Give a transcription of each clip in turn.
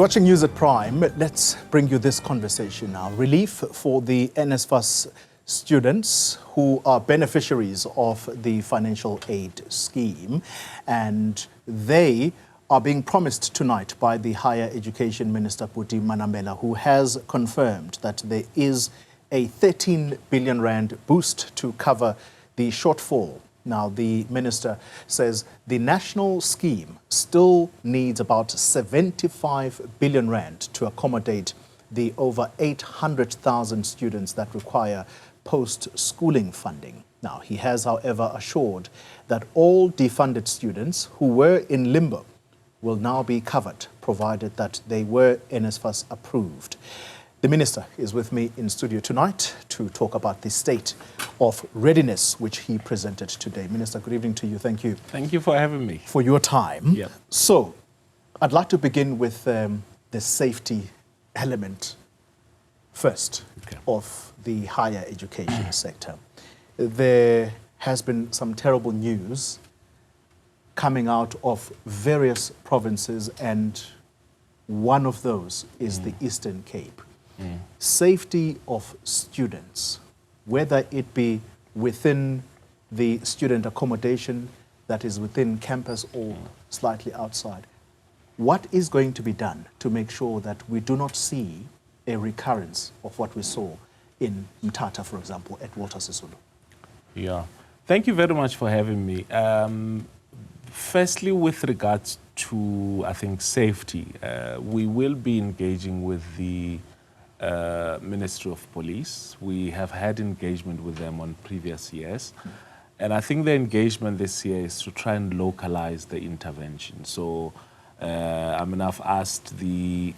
You're watching News at Prime. Let's bring you this conversation now. Relief for the NSFAS students who are beneficiaries of the financial aid scheme, and they are being promised tonight by the Higher Education Minister Buti Manamela, who has confirmed that there is a 13 billion rand boost to cover the shortfall. Now, the minister says the national scheme still needs about 75 billion rand to accommodate the over 800,000 students that require post-schooling funding. Now, he has, however, assured that all defunded students who were in limbo will now be covered, provided that they were NSFAS approved. The minister is with me in studio tonight to talk about the state of readiness, which he presented today. Minister, good evening to you. Thank you. Thank you for having me. For your time. Yeah. So, I'd like to begin with the safety element first of the higher education sector. There has been some terrible news coming out of various provinces, and one of those is the Eastern Cape. Safety of students, whether it be within the student accommodation that is within campus or slightly outside. What is going to be done to make sure that we do not see a recurrence of what we saw in Mthatha, for example, at Walter Sisulu? Yeah, thank you very much for having me. Firstly, with regards to, I think, safety, we will be engaging with the Ministry of Police. We have had engagement with them on previous years. And I think the engagement this year is to try and localize the intervention. So, I've asked the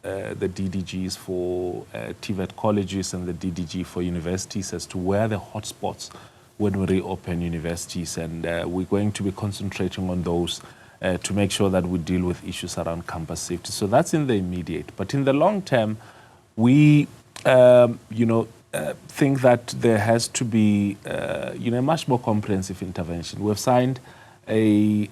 DDGs for TVET colleges and the DDG for universities as to where the hotspots when we reopen universities. And we're going to be concentrating on those to make sure that we deal with issues around campus safety. So that's in the immediate. But in the long term, we, think that there has to be, a much more comprehensive intervention. We've signed a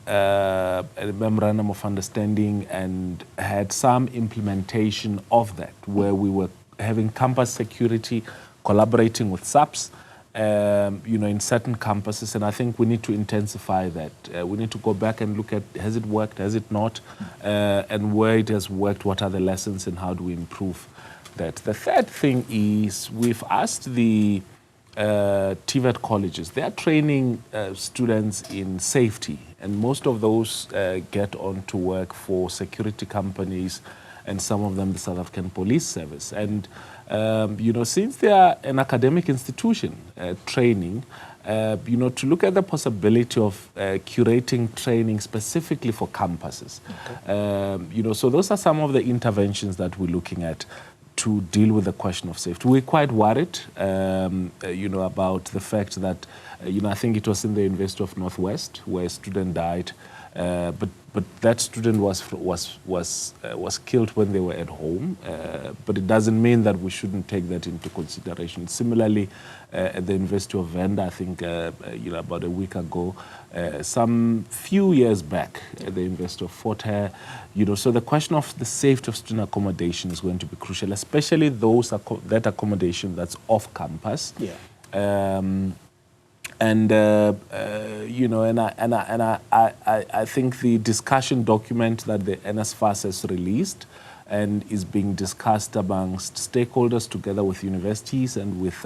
memorandum of understanding and had some implementation of that, where we were having campus security, collaborating with SAPs, in certain campuses, and I think we need to intensify that. We need to go back and look at, has it worked, has it not, and where it has worked, what are the lessons and how do we improve that. The third thing is we've asked the TVET colleges. They are training students in safety, and most of those get on to work for security companies, and some of them the South African Police Service. And since they are an academic institution training, to look at the possibility of curating training specifically for campuses. Okay. So those are some of the interventions that we're looking at to deal with the question of safety. We're quite worried, about the fact that, I think it was in the University of Northwest where a student died, but that student was killed when they were at home. But it doesn't mean that we shouldn't take that into consideration. Similarly, at the University of Venda, I think, about a week ago, some few years back at the University of Fort Hare, so the question of the safety of student accommodation is going to be crucial, especially that accommodation that's off campus. Yeah. I think the discussion document that the NSFAS has released and is being discussed amongst stakeholders together with universities and with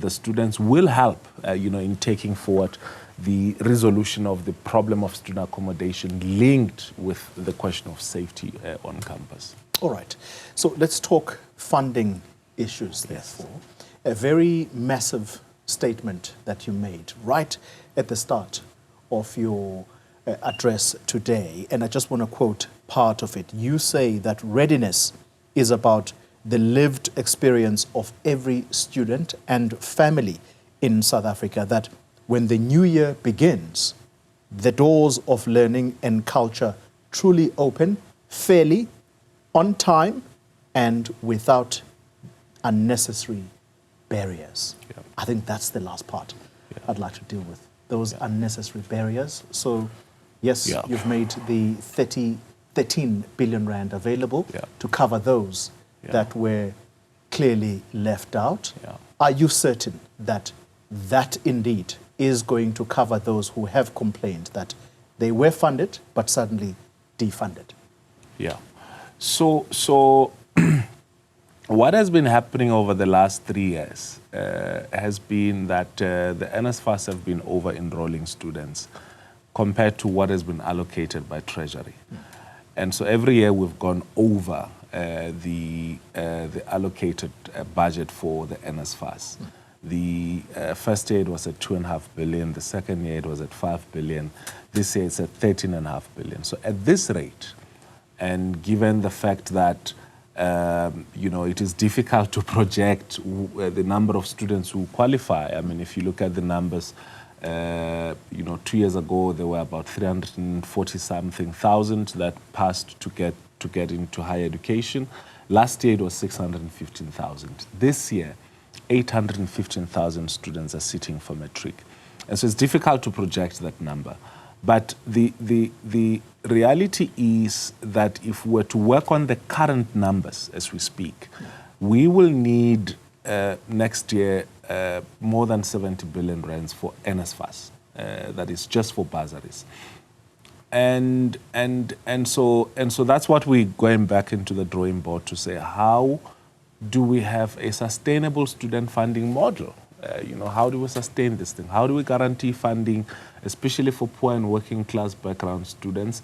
the students will help, in taking forward the resolution of the problem of student accommodation linked with the question of safety on campus. All right. So let's talk funding issues, therefore. A very massive statement that you made right at the start of your address today, and I just want to quote part of it. You say that readiness is about the lived experience of every student and family in South Africa, that when the new year begins, the doors of learning and culture truly open, fairly, on time, and without unnecessary barriers. Yeah. I think that's the last part I'd like to deal with, those unnecessary barriers. So, yes, you've made the 30 13 billion rand available to cover those that were clearly left out. Are you certain that that indeed is going to cover those who have complained that they were funded but suddenly defunded? Yeah. So what has been happening over the last 3 years has been that the NSFAS have been over-enrolling students compared to what has been allocated by Treasury. And so every year we've gone over the allocated budget for the NSFAS. The first year it was at 2.5 billion, the second year it was at 5 billion, this year it's at 13.5 billion. So at this rate, and given the fact that it is difficult to project the number of students who qualify. I mean, if you look at the numbers, 2 years ago there were about 340-something thousand that passed to get into higher education. Last year it was 615,000. This year, 815,000 students are sitting for matric. And so it's difficult to project that number. But the reality is that if we were to work on the current numbers as we speak, we will need next year more than 70 billion rands for NSFAS. That is just for bursaries. And so that's what we're going back into the drawing board to say, how do we have a sustainable student funding model? How do we sustain this thing? How do we guarantee funding, especially for poor and working class background students?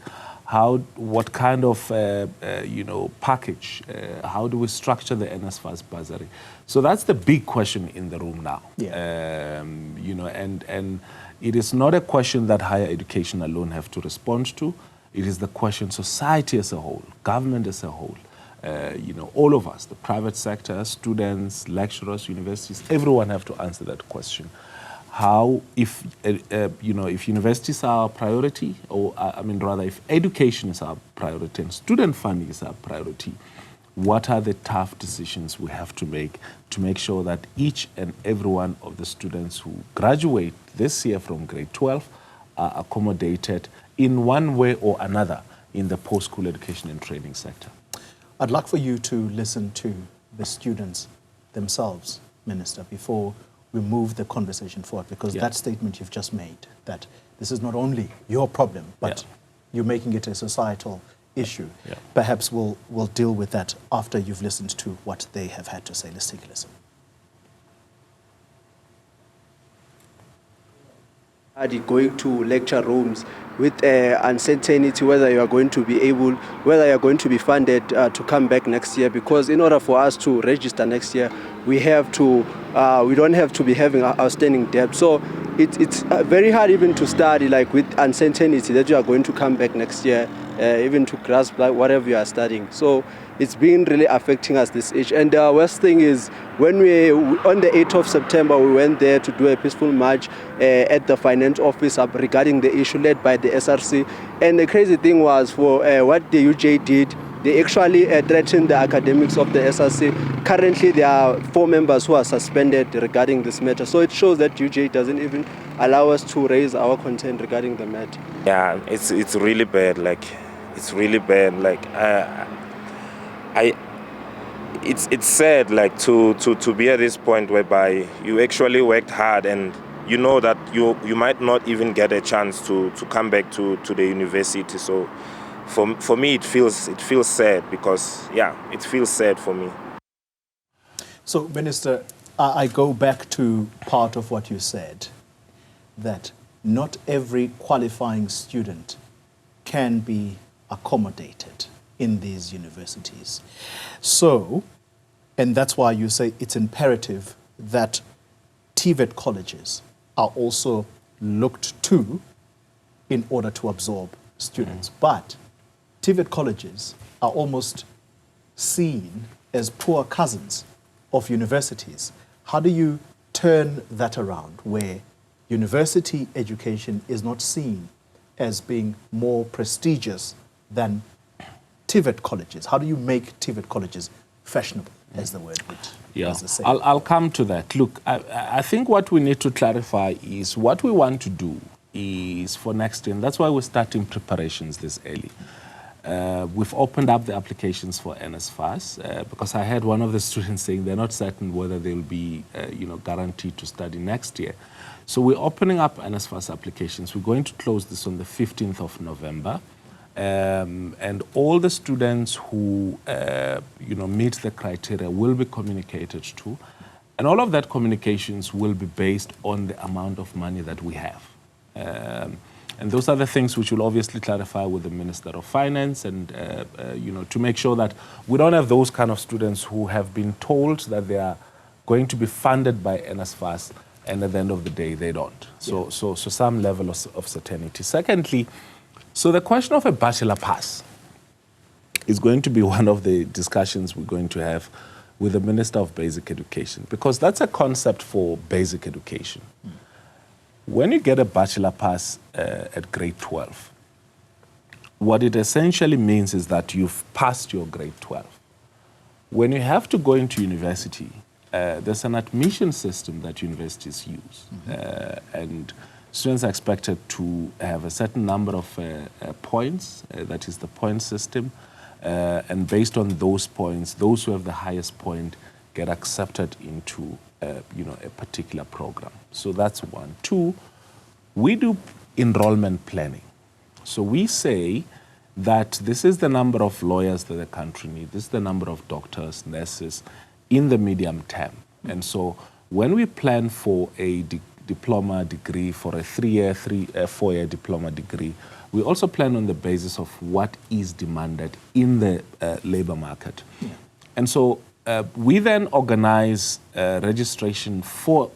What kind of, package? How do we structure the NSFAS bursary? So that's the big question in the room now. And it is not a question that higher education alone have to respond to. It is the question society as a whole, government as a whole, all of us, the private sector, students, lecturers, universities, everyone have to answer that question. How, if universities are our priority, or if education is our priority and student funding is our priority, what are the tough decisions we have to make sure that each and every one of the students who graduate this year from grade 12 are accommodated in one way or another in the post-school education and training sector? I'd like for you to listen to the students themselves, Minister, before we move the conversation forward, because that statement you've just made, that this is not only your problem, but you're making it a societal issue. Perhaps we'll deal with that after you've listened to what they have had to say. Let's take a listen. Going to lecture rooms with uncertainty whether you are going to be funded to come back next year, because in order for us to register next year, we don't have to be having outstanding debt. So it's very hard even to study with uncertainty that you are going to come back next year, even to grasp whatever you are studying. So it's been really affecting us this age. And the worst thing is, when on the 8th of September, we went there to do a peaceful march at the finance office regarding the issue led by the SRC. And the crazy thing was, for what the UJ did, they actually threatened the academics of the SRC. Currently, there are 4 members who are suspended regarding this matter. So it shows that UJ doesn't even allow us to raise our content regarding the matter. Yeah, it's really bad. It's really bad. It's sad to be at this point whereby you actually worked hard and you know that you might not even get a chance to come back to the university. So for me it feels sad, because it feels sad for me. So, Minister, I go back to part of what you said, that not every qualifying student can be accommodated in these universities. So, and that's why you say it's imperative that TVET colleges are also looked to in order to absorb students. But TVET colleges are almost seen as poor cousins of universities. How do you turn that around, where university education is not seen as being more prestigious than TVET colleges? How do you make TVET colleges fashionable, as the word would say? I'll come to that. Look, I think what we need to clarify is what we want to do is for next year, and that's why we're starting preparations this early. We've opened up the applications for NSFAS because I had one of the students saying they're not certain whether they'll be guaranteed to study next year. So we're opening up NSFAS applications. We're going to close this on the 15th of November. And all the students who meet the criteria will be communicated to. And all of that communications will be based on the amount of money that we have. And those are the things which will obviously clarify with the Minister of Finance and, to make sure that we don't have those kind of students who have been told that they are going to be funded by NSFAS and at the end of the day, they don't. So some level of certainty. Secondly, so the question of a bachelor pass is going to be one of the discussions we're going to have with the Minister of Basic Education, because that's a concept for basic education. When you get a bachelor pass at grade 12, what it essentially means is that you've passed your grade 12. When you have to go into university, there's an admission system that universities use. And students are expected to have a certain number of points, that is the point system. And based on those points, those who have the highest point get accepted into a particular program. So that's one. Two, we do enrollment planning. So we say that this is the number of lawyers that the country needs, this is the number of doctors, nurses in the medium term. And so when we plan for a diploma degree, for a 3-year, 4-year diploma degree, we also plan on the basis of what is demanded in the labor market. And so we then organize registration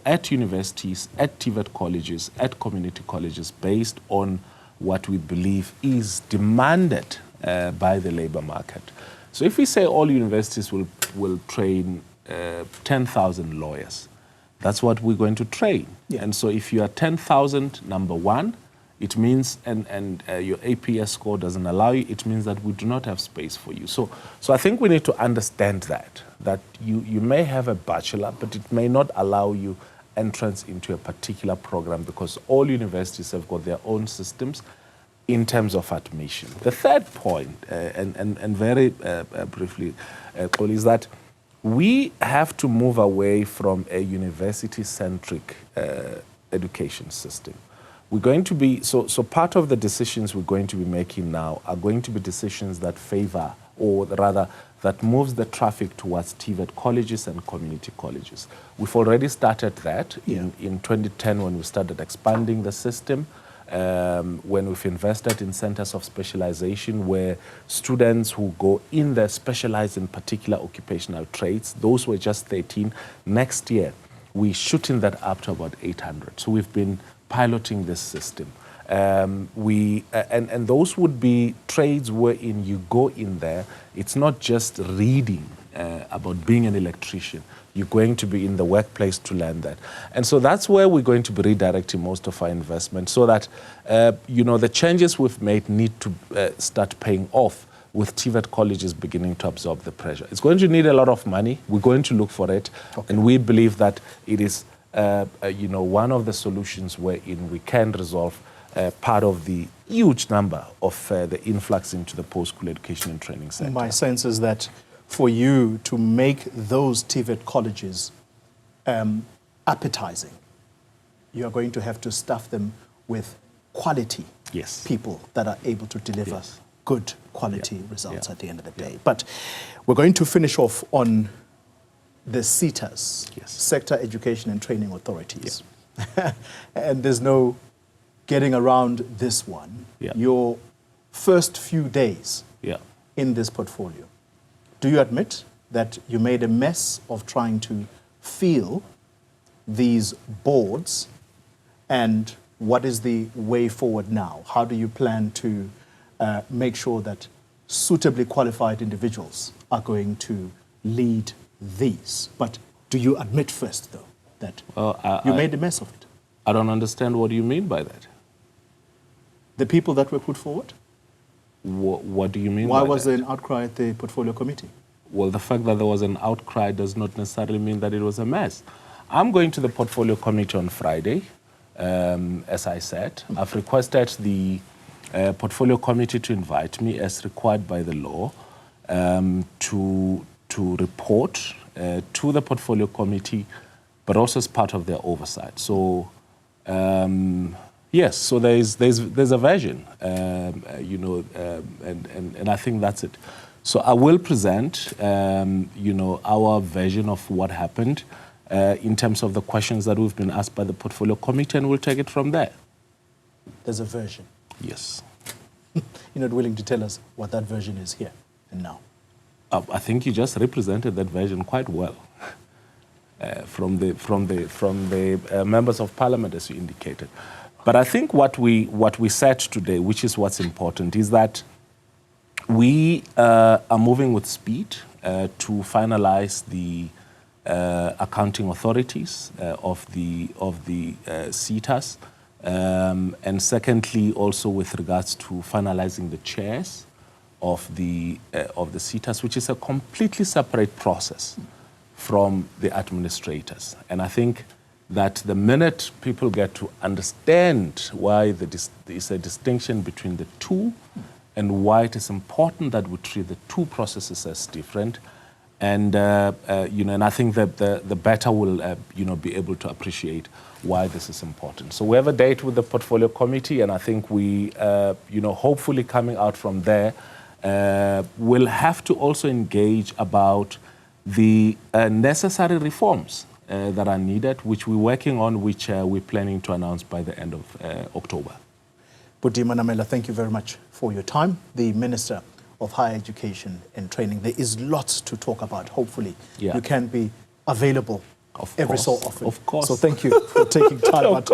at universities, at TVET colleges, at community colleges, based on what we believe is demanded by the labor market. So if we say all universities will train 10,000 lawyers, that's what we're going to train. And so if you are 10,000, number one, it means, and your APS score doesn't allow you, it means that we do not have space for you. So I think we need to understand that you may have a bachelor, but it may not allow you entrance into a particular program because all universities have got their own systems in terms of admission. The third point, and very briefly, is that we have to move away from a university-centric education system. We're going to be, so part of the decisions we're going to be making now are going to be decisions that favor, or rather, that moves the traffic towards TVET colleges and community colleges. We've already started that in 2010 when we started expanding the system, when we've invested in centers of specialization where students who go in there specialize in particular occupational trades. Those were just 13. Next year, we're shooting that up to about 800. So we've been piloting this system. And those would be trades wherein you go in there. It's not just reading about being an electrician. You're going to be in the workplace to learn that. And so that's where we're going to be redirecting most of our investment so that, the changes we've made need to start paying off with TVET colleges beginning to absorb the pressure. It's going to need a lot of money. We're going to look for it. And we believe that it is one of the solutions wherein we can resolve part of the huge number of the influx into the post-school education and training sector. My sense is that for you to make those TVET colleges appetizing, you are going to have to stuff them with quality people that are able to deliver good quality results at the end of the day. But we're going to finish off on the SETAs, Sector Education and Training Authorities. And there's no getting around this one. Your first few days in this portfolio, do you admit that you made a mess of trying to fill these boards, and what is the way forward now? How do you plan to make sure that suitably qualified individuals are going to lead these? But do you admit first, though, that you made a mess of it? I don't understand what you mean by that. The people that were put forward? What do you mean by that? Why was there an outcry at the portfolio committee? Well, the fact that there was an outcry does not necessarily mean that it was a mess. I'm going to the portfolio committee on Friday, as I said. I've requested the portfolio committee to invite me as required by the law to report to the portfolio committee, but also as part of their oversight. So yes, so there's a version, and I think that's it. So I will present, our version of what happened in terms of the questions that we've been asked by the portfolio committee, and we'll take it from there. There's a version. Yes. You're not willing to tell us what that version is here and now? I think you just represented that version quite well from the members of parliament, as you indicated. But I think what we said today, which is what's important, is that we are moving with speed to finalize the accounting authorities of the SETAs, and secondly, also with regards to finalizing the chairs of the SETAs, which is a completely separate process from the administrators. And I think that the minute people get to understand why there's a distinction between the two, and why it is important that we treat the two processes as different, and and I think that the better will be able to appreciate why this is important. So we have a date with the portfolio committee, and I think we hopefully coming out from there, we'll have to also engage about the necessary reforms that are needed, which we're working on, which we're planning to announce by the end of October. Buti Manamela, thank you very much for your time. The Minister of Higher Education and Training. There is lots to talk about. Hopefully, you can be available every so often. Of course. So thank you for taking time out